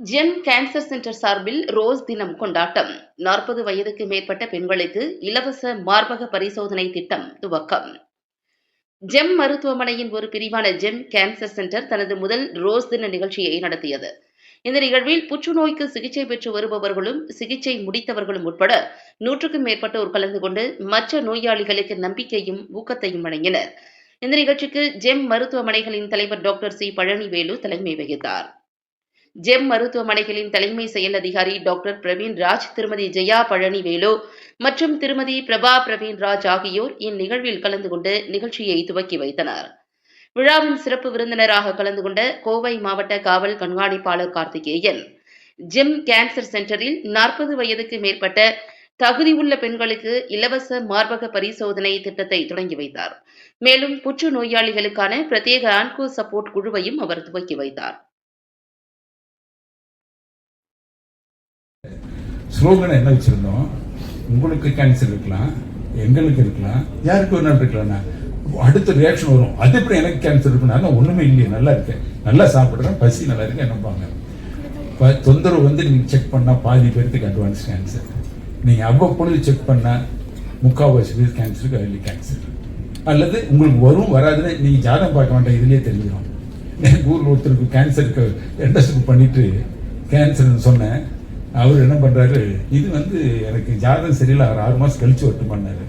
GeM cancer centre சார்பில் rose தினம் கொண்டாட்டம். 40 வயதுக்கு மேற்பட்ட பெண்களுக்கு இலவச மார்பக பரிசோதனை திட்டம் துவக்கம். ஜெம் மருத்துவமனையின் ஒரு பிரிவான ஜெம் கேன்சர் சென்டர் தனது முதல் ரோஸ் தின நிகழ்ச்சியை நடத்தியது. இந்த நிகழ்வில் புற்றுநோய்க்கு சிகிச்சை பெற்று வருபவர்களும் சிகிச்சை முடித்தவர்களும் உட்பட 100க்கும் மேற்பட்டோர் கலந்து கொண்டு மற்ற நோயாளிகளுக்கு நம்பிக்கையும் ஊக்கத்தையும் வழங்கினர். இந்த நிகழ்ச்சிக்கு ஜெம் மருத்துவமனைகளின் தலைவர் டாக்டர் சி பழனிவேலு தலைமை வகித்தார். ஜெம் மருத்துவமனைகளின் தலைமை செயல் அதிகாரி டாக்டர் பிரவீன் ராஜ், திருமதி ஜெயா பழனிவேலு மற்றும் திருமதி பிரபா பிரவீன் ராஜ் ஆகியோர் இந்நிகழ்வில் கலந்து கொண்டு நிகழ்ச்சியை துவக்கி வைத்தனர். விழாவின் சிறப்பு விருந்தினராக கலந்து கொண்ட கோவை மாவட்ட காவல் கண்காணிப்பாளர் கார்த்திகேயன், ஜெம் கேன்சர் சென்டரில் 40 வயதுக்கு மேற்பட்ட தகுதியுள்ள பெண்களுக்கு இலவச மார்பக பரிசோதனை திட்டத்தை தொடங்கி வைத்தார். மேலும் புற்று நோயாளிகளுக்கான பிரத்யேக ஆன்கோ சப்போர்ட் குழுவையும் அவர் துவக்கி வைத்தார். ஸ்லோகனை என்ன வச்சிருந்தோம்? உங்களுக்கு கேன்சர் இருக்கலாம், எங்களுக்கு இருக்கலாம், யாருக்கு ஒரு நாள் இருக்கலாம்னா அடுத்த ரியாக்ஷன் வரும். அது எப்படி எனக்கு கேன்சர் இருக்குன்னா ஒண்ணுமே இல்லையே, நல்லா இருக்கேன், நல்லா சாப்பிட்றேன், பசி நல்லா இருக்கு என்னப்பாங்க. தொந்தரவு வந்து நீங்க செக் பண்ணா பாதி பேருக்கு அட்வான்ஸ் கேன்சர், நீங்க அவ்வப்பொழுது செக் பண்ணா 3/4 பேர் கேன்சருக்கு ஏர்லி கேன்சர். அல்லது உங்களுக்கு வரும் வராதுன்னு நீங்க ஜாதகம் பார்க்க வேண்டாம், இதுலயே தெரிஞ்சிடும். என் ஊரில் ஒருத்தருக்கு கேன்சருக்கு எண்டோஸ்கோபி பண்ணிட்டு கேன்சர்னு சொன்னேன். அவர் என்ன பண்றாரு, இது வந்து எனக்கு ஜாதகம் சரியில்லை, அவர் 6 மாசம் கழிச்சு வரட்டும் பண்ணாரு.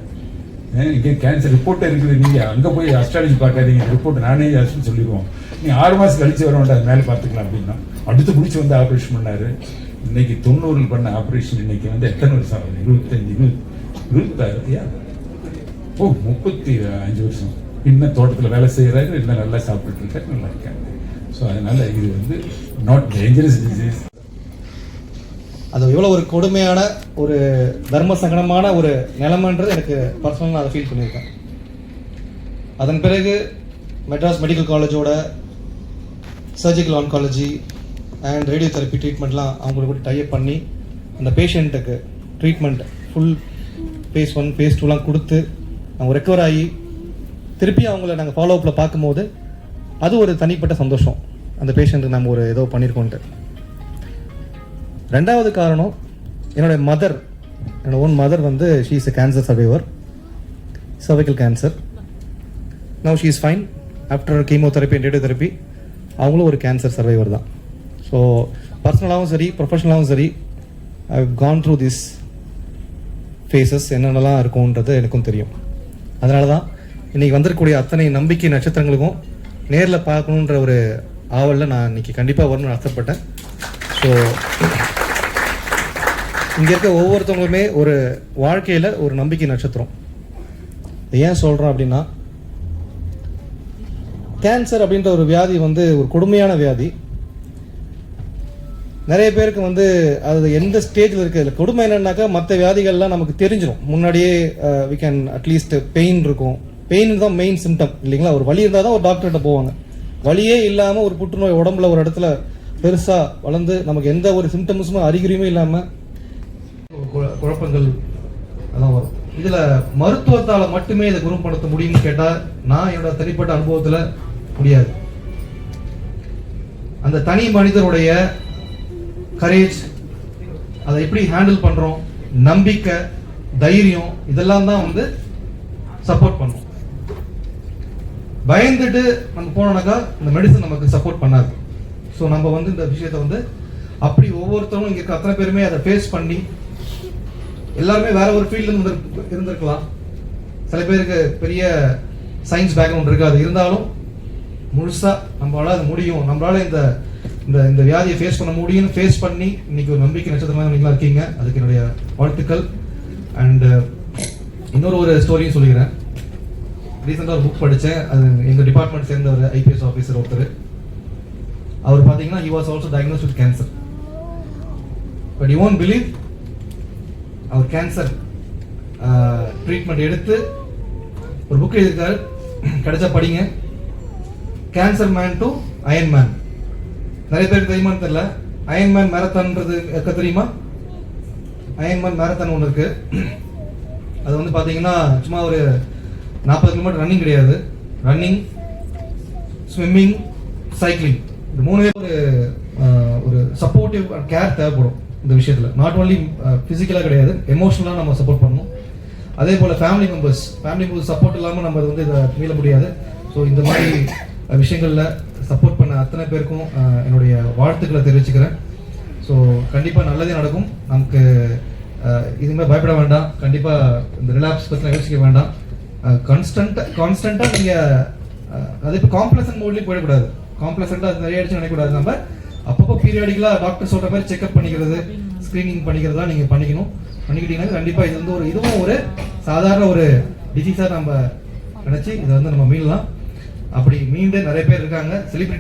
இங்கே கேன்சர் ரிப்போர்ட்டே இருக்குது, நீங்க அங்க போய் அஸ்ட்ராலஜி பார்க்காதீங்க, ரிப்போர்ட் நானே சொல்லிடுவோம், நீ 6 மாசம் கழிச்சு வர வேண்டாம், மேலே பார்த்துக்கலாம் அப்படின்னா அடுத்து பிடிச்சி வந்து ஆப்ரேஷன் பண்ணாரு. இன்னைக்கு 90 பண்ண ஆப்ரேஷன் இன்னைக்கு வந்து எத்தனை வருஷம் ஆகுது? 25 26 ஓ 35 வருஷம். இன்னும் தோட்டத்தில் வேலை செய்யறாரு, இன்னும் நல்லா சாப்பிட்டு இருக்காரு, நல்லா இருக்காங்க. ஸோ அதனால இது வந்து நாட் டேஞ்சரஸ் டிசீஸ். அது எவ்வளோ ஒரு கொடுமையான ஒரு தர்ம சங்கடமான ஒரு நிலைமைன்றது எனக்கு பர்சனலாக நான் அதை ஃபீல் பண்ணியிருக்கேன். அதன் பிறகு மெட்ராஸ் மெடிக்கல் காலேஜோட surgical oncology and radiotherapy ட்ரீட்மெண்ட்லாம் அவங்களுக்கு கூட டைப் பண்ணி அந்த பேஷண்ட்டுக்கு ட்ரீட்மெண்ட் ஃபுல் phase 1 phase 2லாம் கொடுத்து அவங்க ரெக்கவர் ஆகி திருப்பி அவங்கள நாங்கள் ஃபாலோ அப்பில் பார்க்கும்போது அது ஒரு தனிப்பட்ட சந்தோஷம், அந்த பேஷண்ட்டுக்கு நம்ம ஒரு ஏதோ பண்ணியிருக்கோன்ட்டு. ரெண்டாவது காரணம், என்னோட ஓன் மதர் வந்து she is a cancer survivor, cervical cancer. Now she is fine after chemotherapy and radiotherapy. அவங்களும் ஒரு கேன்சர் சர்வைவர் தான். ஸோ பர்சனலாகவும் சரி ப்ரொஃபஷனலாகவும் சரி I have gone through this phases, என்னென்னலாம் இருக்கும்ன்றது எனக்கும் தெரியும். அதனால தான் இன்றைக்கி வந்திருக்கக்கூடிய அத்தனை நம்பிக்கை நட்சத்திரங்களுக்கும் நேரில் பார்க்கணுன்ற ஒரு ஆவலில் நான் இன்றைக்கி கண்டிப்பாக வரணும்னு ஆசைப்பட்டேன். ஸோ இங்கே இருக்க ஒவ்வொருத்தவங்களுமே ஒரு வாழ்க்கையில் ஒரு நம்பிக்கை நட்சத்திரம். ஏன் சொல்கிறோம் அப்படின்னா, கேன்சர் அப்படின்ற ஒரு வியாதி வந்து ஒரு கொடுமையான வியாதி. நிறைய பேருக்கு வந்து அது எந்த ஸ்டேஜில் இருக்குது, இல்லை கொடுமை என்னன்னாக்கா மற்ற வியாதிகள்லாம் நமக்கு தெரிஞ்சிடும் முன்னாடியே. வி கேன் அட்லீஸ்ட் பெயின் இருக்கும், பெயின் தான் மெயின் சிம்டம் இல்லைங்களா. ஒரு வலி இருந்தால் தான் ஒரு டாக்டர்கிட்ட போவாங்க. வலியே இல்லாமல் ஒரு புற்றுநோய் உடம்புல ஒரு இடத்துல பெருசாக வளர்ந்து நமக்கு எந்த ஒரு சிம்டம்ஸும் அறிகுறியுமே இல்லாமல் குழப்பங்கள் அதான் வரும். இதில் மருத்துவத்தால் மட்டுமே இதை குணப்படுத்த முடியும்னு கேட்டால் நான் என்னோட தனிப்பட்ட அனுபவத்தில் முடியாது. அந்த தனி மனிதருடைய கரேஜ், அதை எப்படி ஹேண்டில் பண்ணுறோம், நம்பிக்கை, தைரியம், இதெல்லாம் தான் வந்து சப்போர்ட் பண்ணும். பயந்துட்டு நம்ம போனோம்னாக்கா இந்த மெடிசன் நமக்கு சப்போர்ட் பண்ணாது. ஸோ நம்ம வந்து இந்த விஷயத்தை வந்து அப்படி ஒவ்வொருத்தரும் இங்கே இருக்க அத்தனை பேருமே அதை ஃபேஸ் பண்ணி, எல்லாருமே வேற ஒரு ஃபீல்டு இருந்திருக்கலாம். சில பேருக்கு பெரிய சயின்ஸ் பேக்ரவுண்ட் இருக்காது, இருந்தாலும் முழுசா நம்மளால அது முடியும், நம்மளால இந்த இந்த வியாதியை ஃபேஸ் பண்ண முடியும்னு ஃபேஸ் பண்ணி இன்னைக்கு ஒரு நம்பிக்கை நட்சத்திரமாக நீங்களா இருக்கீங்க. அதுக்கு என்னுடைய வாழ்த்துக்கள். அண்ட் இன்னொரு ஒரு ஸ்டோரியும் சொல்லிக்கிறேன். ரீசெண்டாக ஒரு புக் படித்தேன். அது எங்கள் டிபார்ட்மெண்ட் சேர்ந்த ஒரு IPS ஆஃபீஸர் ஒருத்தர். அவர் பார்த்தீங்கன்னா he was also diagnosed with cancer, but you won't believe, அவர் கேன்சர் ட்ரீட்மெண்ட் எடுத்து ஒரு புக் எழுதியிருக்காரு, கிடைச்சா படிங்க. Cancer man to iron man. நிறைய பேருக்கு தெரியுமான்னு தெரியல. அயன் மேன் மேரத்தான்ன்றது இருக்க தெரியுமா? அயன் மேன் மேரத்தான் ஒன்று இருக்கு. அது வந்து பார்த்தீங்கன்னா சும்மா ஒரு 40 கிலோமீட்டர் ரன்னிங் கிடையாது, ரன்னிங், ஸ்விம்மிங், சைக்கிளிங், இந்த 3 ஒரு ஒரு சப்போர்ட்டிவ் கேர் தேவைப்படும் இந்த விஷயத்தில். நாட் ஓன்லி ஃபிசிக்கலாக கிடையாது, எமோஷனலாக நம்ம சப்போர்ட் பண்ணணும். அதே போல் ஃபேமிலி மெம்பர்ஸ் சப்போர்ட் இல்லாமல் நம்ம வந்து இதை மீள முடியாது. ஸோ இந்த மாதிரி விஷயங்களில் சப்போர்ட் பண்ண அத்தனை பேருக்கும் என்னுடைய வாழ்த்துக்களை தெரிவிச்சுக்கிறேன். ஸோ கண்டிப்பாக நல்லதே நடக்கும். நமக்கு இதுமே பயப்பட வேண்டாம். கண்டிப்பாக இந்த ரிலாப்ஸ் பற்றிலாம் யோசிக்க வேண்டாம். கான்ஸ்டண்ட்டாக நீங்கள் அது இப்போ காம்ப்ளசன்ட் மோட்லேயும் போயிடக்கூடாது. காம்ப்ளசண்ட்டாக அது நிறைய ஆயிடுச்சு நினைக்கக்கூடாது. நம்ம அப்பப்போ பீரியாடிக்கலாக டாக்டர் சொல்கிற மாதிரி செக்அப் பண்ணிக்கிறது, ஸ்க்ரீனிங் பண்ணிக்கிறதா நீங்கள் பண்ணிக்கிட்டீங்கன்னா கண்டிப்பாக இது வந்து இதுவும் ஒரு சாதாரண ஒரு டிசீஸாக நம்ம நினச்சி இதை வந்து நம்ம மீளலாம். அப்படி மீண்டு நிறைய பேர் இருக்காங்க. செலிபிரிட்டி